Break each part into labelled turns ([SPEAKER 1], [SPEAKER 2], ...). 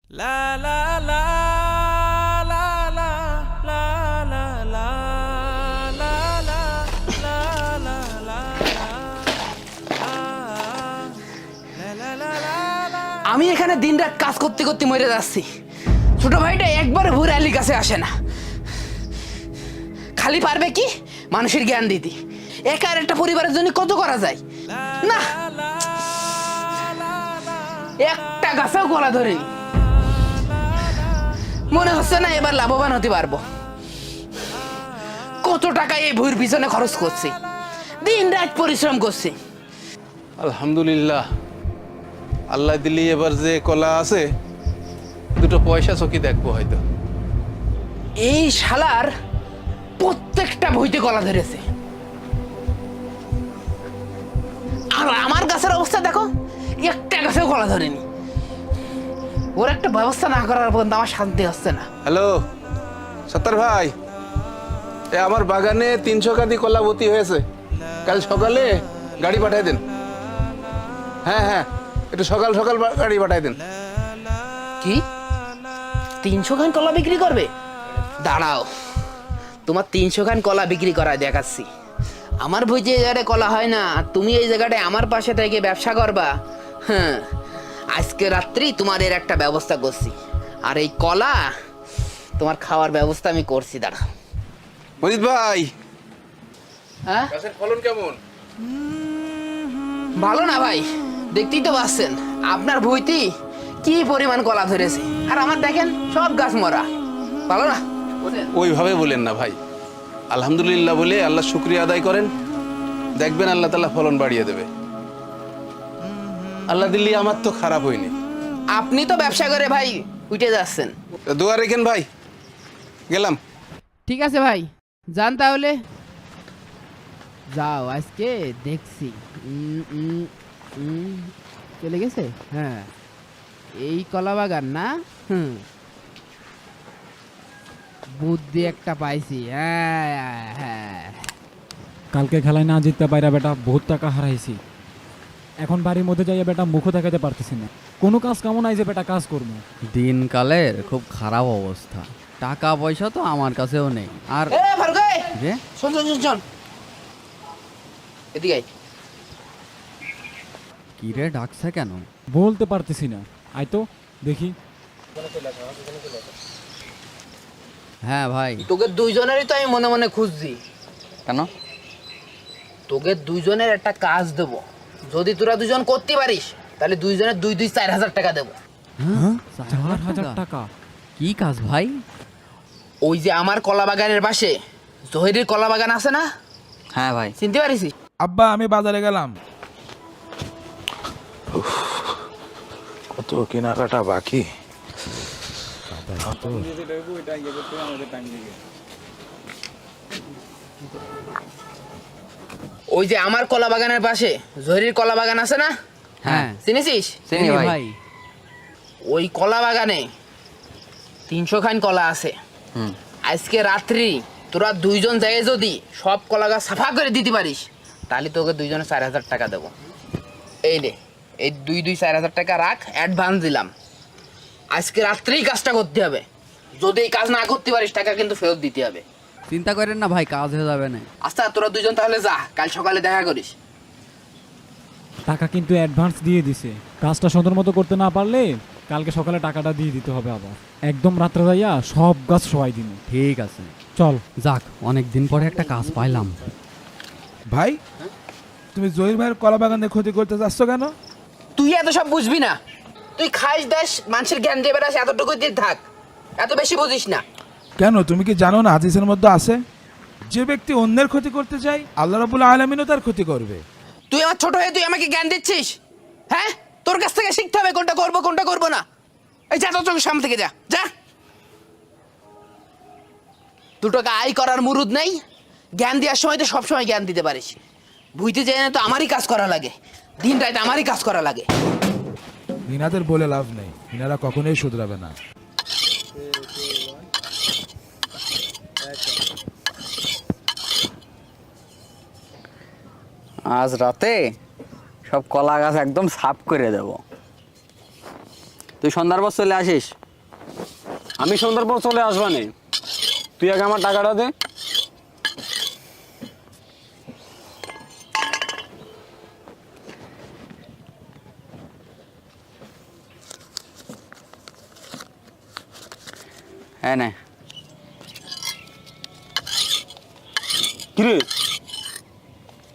[SPEAKER 1] La la la la la la la la la la la la.
[SPEAKER 2] আমি এখানে দিনরাত কাজ করতে করতে মরে যাচ্ছি। ছোট ভাইটা একবারে ভোর আলীর কাছে আসে না, খালি পারবে কি মানুষের জ্ঞান দিতে। একার একটা পরিবারের জন্য কত করা যায় না, একটা গাছেও গলা ধরেনি। মনে হচ্ছে না এবার লাভবান হতে পারবো। কত টাকা এই ভুঁইয়ের পিছনে খরচ করছি, দিন রাত পরিশ্রম করছি।
[SPEAKER 3] আলহামদুলিল্লাহ, আল্লাহ দিলি এবার যে কলা আছে দুটো পয়সা চকি দেখবো হয়তো।
[SPEAKER 2] এই শালার প্রত্যেকটা ভুঁইতে কলা ধরেছে, আর আমার গাছের অবস্থা দেখো, একটা গাছেও কলা ধরেনি। ওর একটা ব্যবস্থা না করার পর্যন্ত আমার শান্তি হচ্ছে না।
[SPEAKER 3] হ্যালো সত্তর ভাই, এ আমার বাগানে 300 কাঁদি কলা বতি হয়েছে, কাল সকালে গাড়ি পাঠাই দেন। হ্যাঁ হ্যাঁ, একটু সকাল সকাল গাড়ি পাঠাই দেন।
[SPEAKER 2] কি 300 খান কলা বিক্রি করবে? দাঁড়াও, তোমার 300 খান কলা বিক্রি করায় দেখাচ্ছি। আমার বই যে জায়গায় কলা হয় না, তুমি এই জায়গাটায় আমার পাশে থেকে ব্যবসা করবা। হ্যাঁ, আজকে রাত্রি তোমার এর একটা ব্যবস্থা করছি, আর এই কলা তোমার খাওয়ার ব্যবস্থা আমি করছি। দাঁড়াও
[SPEAKER 3] মজিদ ভাই,
[SPEAKER 2] হ্যাঁ
[SPEAKER 3] গাছের ফলন কেমন?
[SPEAKER 2] ভালো না ভাই, দেখতেই তো পাচ্ছেন আপনার ভুঁইতে কি পরিমাণ কলা ধরেছে, আর আমার দেখেন সব গাছ মরা। ভালো না?
[SPEAKER 3] ওইভাবে বলেন না ভাই, আলহামদুলিল্লাহ বলে আল্লাহ শুক্রিয়া আদায় করেন, দেখবেন আল্লাহ তাআলা ফলন বাড়িয়ে দেবে। আল্লাহ দিল্লি আমার তো খারাপ হয়নি।
[SPEAKER 2] আপনি তো ব্যবসা করে ভাই উঠে যাচ্ছেন।
[SPEAKER 3] দোয়া রেখেন ভাই, গেলাম।
[SPEAKER 4] ঠিক আছে ভাই, যান তাহলে। যাও, আজকে দেখছি। চলে গেছে। হ্যাঁ, এই কলা বাগান না? বুদ্ধি একটা পাইছি। হ্যাঁ হ্যাঁ,
[SPEAKER 5] কালকে খেলায় না জিততে পাইরা বেটা বহুত টাকা হারাইছি। এখন বাড়ির মধ্যে যাইয়া বেটা মুখও দেখাতে পারতেছি না। কোনো কাজ কামও নাই যে বেটা কাজ করবো।
[SPEAKER 6] দিনকালের খুব খারাপ অবস্থা, টাকা পয়সা তো আমার কাছেও নেই। আর
[SPEAKER 2] এ ফারুক,
[SPEAKER 6] রে,
[SPEAKER 2] শোন শোন শোন শোন, এদিকে আয়।
[SPEAKER 6] কি রে ডাকছে কেন?
[SPEAKER 5] বলতে পারতেছি না, আই তো দেখি।
[SPEAKER 6] হ্যাঁ ভাই।
[SPEAKER 2] তোকে দুইজনেরই তো আমি মনে মনে খুঁজছি।
[SPEAKER 6] কেন?
[SPEAKER 2] তোকে দুইজনের একটা কাজ দেব, যদি তোরা দুজন করতে পারিস তাহলে দুইজনের 4,000 টাকা দেবো।
[SPEAKER 5] 4,000 টাকা?
[SPEAKER 6] কি কাজ ভাই?
[SPEAKER 2] ওই যে আমার কলা বাগানের পাশে জহিরের কলা বাগান আছে না?
[SPEAKER 6] হ্যাঁ ভাই।
[SPEAKER 2] চিনতে পারিস?
[SPEAKER 7] আব্বা আমি বাজারে গেলাম।
[SPEAKER 3] কত কেনাকাটা বাকি।
[SPEAKER 2] ওই যে আমার কলা বাগানের পাশে জহিরের কলা বাগান আছে না?
[SPEAKER 6] হ্যাঁ
[SPEAKER 2] চিনেছিস?
[SPEAKER 6] চিনি ভাই।
[SPEAKER 2] ওই কলা বাগানে 300 খান কলা আছে। আজকে রাত্রি তোরা দুইজন যাই যদি সব কলা গাছ সাফা করে দিতে পারিস তাহলে তোকে দুইজনে 4,000 টাকা দেবো। এই নে, এই 4,000 টাকা রাখ, অ্যাডভান্স দিলাম। আজকে রাত্রেই কাজটা করতে হবে, যদি এই কাজ না করতে পারিস টাকা কিন্তু ফেরত দিতে হবে।
[SPEAKER 6] চিন্তা করেন না ভাই, কাজ হয়ে যাবে না।
[SPEAKER 2] আচ্ছা তোরা দুইজন তাহলে যা, কাল সকালে দেখা করিস।
[SPEAKER 5] টাকা কিন্তু অ্যাডভান্স দিয়ে দিছে, কাজটা সুন্দর মতো করতে না পারলে কালকে সকালে টাকাটা দিয়ে দিতে হবে। আবার একদম রাত্রে যাইয়া সব গাছ সবাই দিন।
[SPEAKER 6] ঠিক আছে,
[SPEAKER 5] চল।
[SPEAKER 6] যাক, অনেক দিন পরে একটা কাজ পাইলাম।
[SPEAKER 7] ভাই তুমি জহির ভাইয়ের কলা বাগানে ক্ষতি করতে যাচ্ছ কেন?
[SPEAKER 2] তুই এত সব বুঝবি না, তুই খাইস দাস মানুষের জ্ঞান দিয়ে বেড়াস, এতটুকু দিয়ে থাক, এত বেশি বুঝিস না।
[SPEAKER 7] কেন তুমি কি জানো না হাদিসের মধ্যে আছে যে ব্যক্তি অন্যের ক্ষতি করতে চায় আল্লাহ রাব্বুল আলামিনও তার ক্ষতি করবে।
[SPEAKER 2] তুই আমার ছোট হয়ে তুই আমাকে জ্ঞান দিচ্ছিস? হ্যাঁ, তোর কাছ থেকে শিখতে হবে কোনটা করবো কোনটা করবো না। এই যা, তোর চোখের সামনে থেকে যা যা। 2 টাকা আয় করার মুরুদ নেই, জ্ঞান দেওয়ার সময় তো সবসময় জ্ঞান দিতে পারিস। বুঝতে চাই না তো আমারই কাজ করা লাগে, দিন রাত আমারই কাজ করা লাগে।
[SPEAKER 7] ইনাদের বলে লাভ নেই, ইনারা কখনোই শুধরাবে না।
[SPEAKER 6] আজ রাতে সব কলা গাছ একদম সাফ করে দেব। তুই সন্ধ্যার পর চলে আসিস।
[SPEAKER 8] আমি সন্ধ্যার পর চলে আসবানে, তুই আগে আমার টাকাটা দে।
[SPEAKER 6] হ্যাঁ নে।
[SPEAKER 8] কিরে,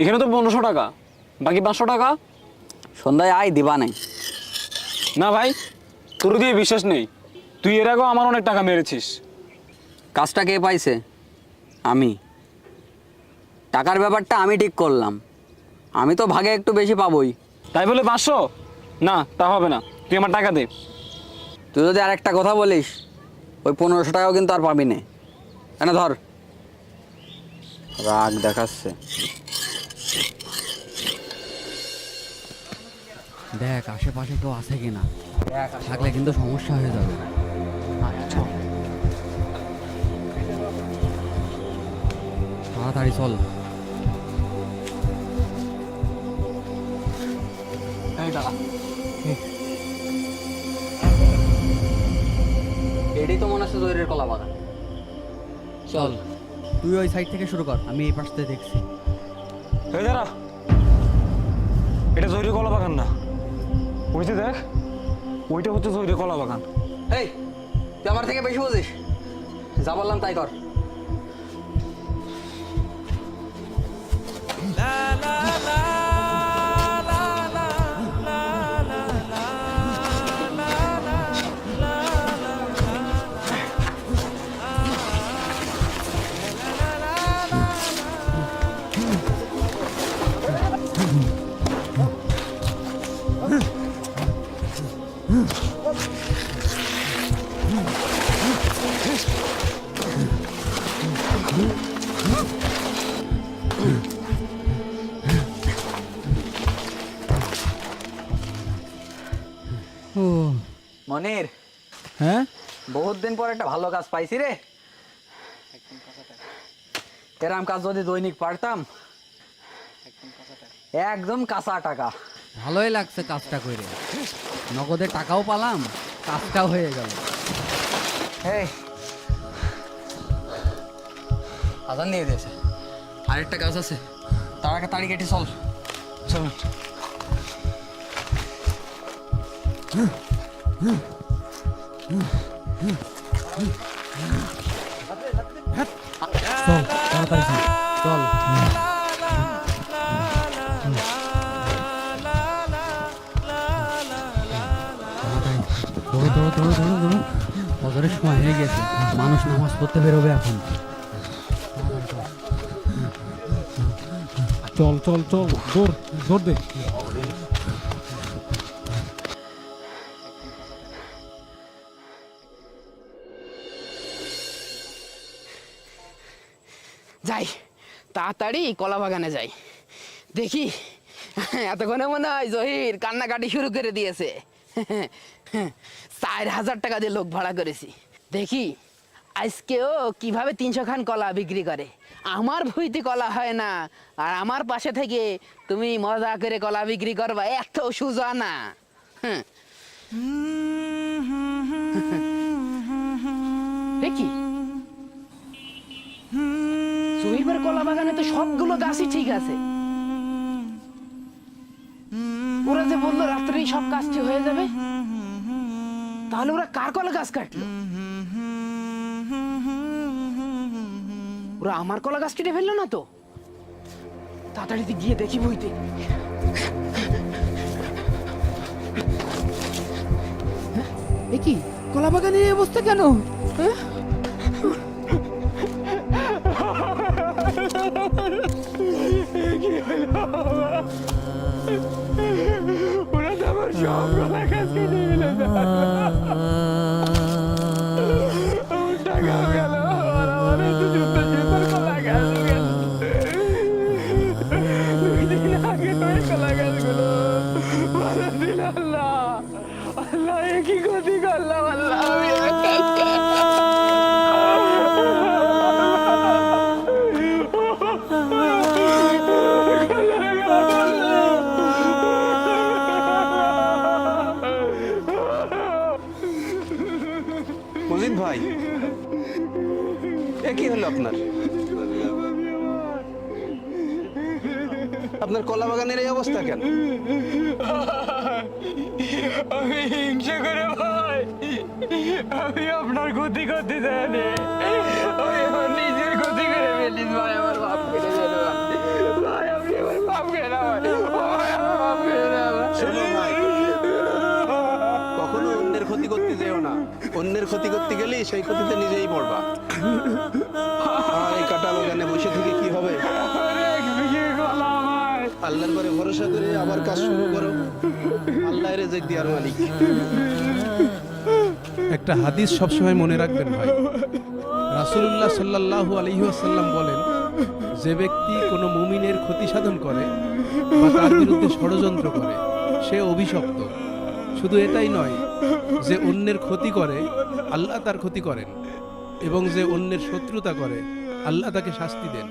[SPEAKER 8] এখানে তো 1500 টাকা, বাকি 500 টাকা?
[SPEAKER 6] সন্ধ্যায় আয়, দিবা নেই।
[SPEAKER 8] না ভাই, তোর দিয়ে বিশ্বাস নেই। তুই এর আগেও আমার অনেক টাকা মেরেছিস।
[SPEAKER 6] কাজটা কে পাইছে? আমি। টাকার ব্যাপারটা আমি ঠিক করলাম, আমি তো ভাগে একটু বেশি পাবোই।
[SPEAKER 8] তাই বলে 500? না, তা হবে না, তুই আমার টাকা দে।
[SPEAKER 6] তুই যদি আর একটা কথা বলিস, ওই 1500 টাকাও কিন্তু আর পাবি না। এনে ধর। রাগ দেখাচ্ছে। দেখ আশেপাশে কেউ আছে কিনা, থাকলে কিন্তু সমস্যা হয়ে যাবে। তাড়াতাড়ি চল। এটাই তো মনে হচ্ছে জহিরের কলা বাগান। চল, তুই ওই সাইড থেকে শুরু কর, আমি এই পাশ থেকে দেখছি।
[SPEAKER 8] এই দাঁড়া, এটা জহিরের কলা বাগান না, ওই যে দেখ, ওইটা হচ্ছে জহিরের কলা বাগান।
[SPEAKER 6] এই, তুই আমার থেকে বেশি বুঝিস, যা বললাম তাই কর। মনির,
[SPEAKER 5] হ্যাঁ,
[SPEAKER 6] বহুত দিন পর একটা ভালো কাজ পাইছি রে। এরম কাজ যদি দৈনিক পারতাম, একদম কাঁচা টাকা। ভালোই লাগছে কাজটা করে, নগদে টাকাও পালাম, কাজটাও হয়ে গেল। এই আজান দিয়ে দিয়েছে, আরেকটা কাজ আছে, তার আগে তাড়ি কেটে চল।
[SPEAKER 8] চল।
[SPEAKER 5] চল তাড়াতাড়ি চল। দৌড় দৌড় দৌড় দৌড় দৌড়, ফজরের সময় হয়ে গেছে, মানুষ নামাজ পড়তে বেরোবে এখন। চল চল চল, দৌড় দৌড় দে।
[SPEAKER 2] যাই, তাড়াতাড়ি কলা বাগানে যাই, দেখি। এতক্ষণে মনে হয় জহির কান্নাকাটি শুরু করে দিয়েছে। 4000 টাকা দিয়ে লোক ভাড়া করেছি, দেখি আজকেও কিভাবে 300 খান কলা বিক্রি করে। আমার ভুইতে কলা হয় না, আর আমার পাশে থেকে তুমি মজা করে কলা বিক্রি করবা, এত সোজা না। দেখি জহির কলা বাগানে তো সবগুলো গাছই ঠিক আছে। ওরা যে বললো রাত্রেই সব কাজটি হয়ে যাবে, তাহলে ওরা কার কলা গাছ কাটলো? ওরা আমার কলা গাছ কেটে ফেললো না তো? তাড়াতাড়ি গিয়ে দেখি বইতে।
[SPEAKER 4] এ কি কলা বাগানের এই অবস্থা কেন? হ্যাঁ?
[SPEAKER 8] ওরা তো আমার সব কলা গাছ কেটে ফেলে টাকা গেল, আমার তো জুতো জুতোর কলা গাছ গেল। 2 দিন আগে ওই কলা গাছগুলো ভালো দিল। আল্লাহ আল্লাহ, এ কি ক্ষতি করলাম আল্লাহ আমি।
[SPEAKER 3] মজিদ ভাই, এ কি হলো আপনার? আপনার কলা বাগানের এই অবস্থা কেন?
[SPEAKER 8] আমি হিংসা করে ভাই, আমি আপনার ক্ষতি করতে চাইনি, আমি আমার নিজের ক্ষতি করে ফেলিস ভাই। আমার বাপ কেটে যাবে ভাই, আমি আমার বাপ কেনা ভাই, আমার বাপ কেনা ভাই।
[SPEAKER 3] শোনো ভাই, কখনো অন্যের ক্ষতি করতে যেও না। অন্যের ক্ষতি করতে গেলেই সেই ক্ষতিতে নিজেই পড়বা। আর এই কাটা বাগানে বসে থেকে কি হবে? আল্লাহর পরে ভরসা করে আবার কাজ শুরু করো। আল্লাহর রেজেক দিয়ার মালিক। একটা হাদিস সবসময় মনে রাখবেন ভাই। রাসূলুল্লাহ সাল্লাল্লাহু আলাইহি ওয়াসাল্লাম বলেন, যে ব্যক্তি কোনো মুমিনের ক্ষতি সাধন করে বা তার বিরুদ্ধে ষড়যন্ত্র করে সে অভিশপ্ত। শুধু এটাই নয়, যে অন্যের ক্ষতি করে আল্লাহ তার ক্ষতি করেন, এবং যে অন্যের শত্রুতা করে আল্লাহ তাকে শাস্তি দেন।